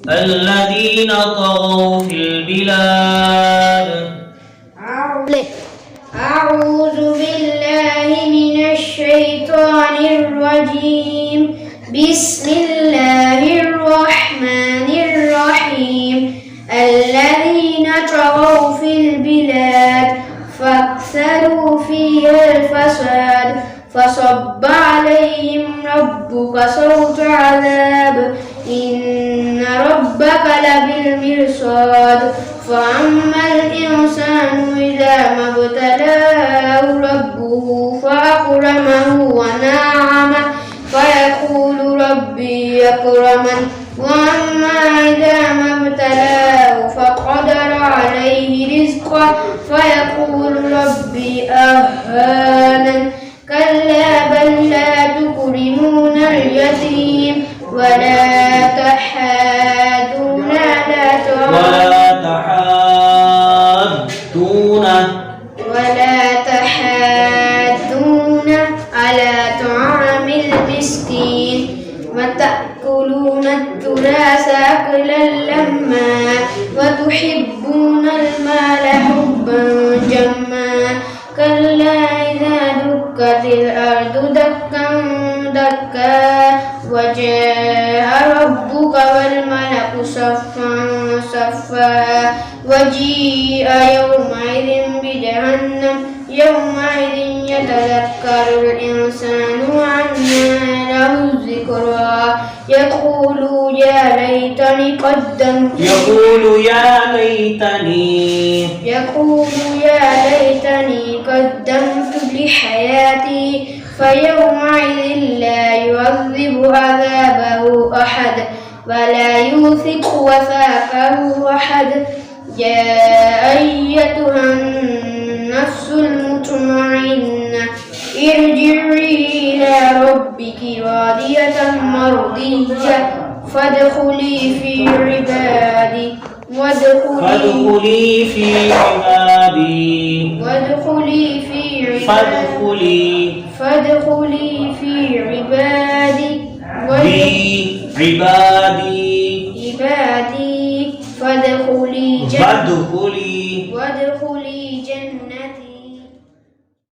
الذين طغوا في البلاد. أعوذ بالله من الشيطان الرجيم. بسم الله الرحمن الرحيم. الذين طغوا في البلاد فأكثروا فيها الفساد فصب عليهم ربك صوت عذاب إن ربك لبالمرصاد فأما الإنسان إذا ما ابتلاه ربه فأكرمه ونعمه فيقول ربي أكرمن وأما إذا ما ابتلاه فقدر عليه رزقه فيقول ربي أهانن كلا بل لا تكرمون اليتيم ولا تحاضون على طعام المسكين وتأكلون التراث أكلا لما وتحبون المال حبا جما كلا إذا دكت الأرض دكا دكا وجاء ربك والملك صفا صفا وجيء يومئذ بجهنم يومئذ يتذكر الإنسان وأنى له الذكرى يقول يا ليتني قدمت لحياتي فيومئذ لا يعذب عذابه أحد ولا يوثق وثاقه أحد يا أيتها النفس المطمئنة ارجعي إلى ربك راضية مرضية فادخلي في عبادي وادخلي في عبادي فادخلي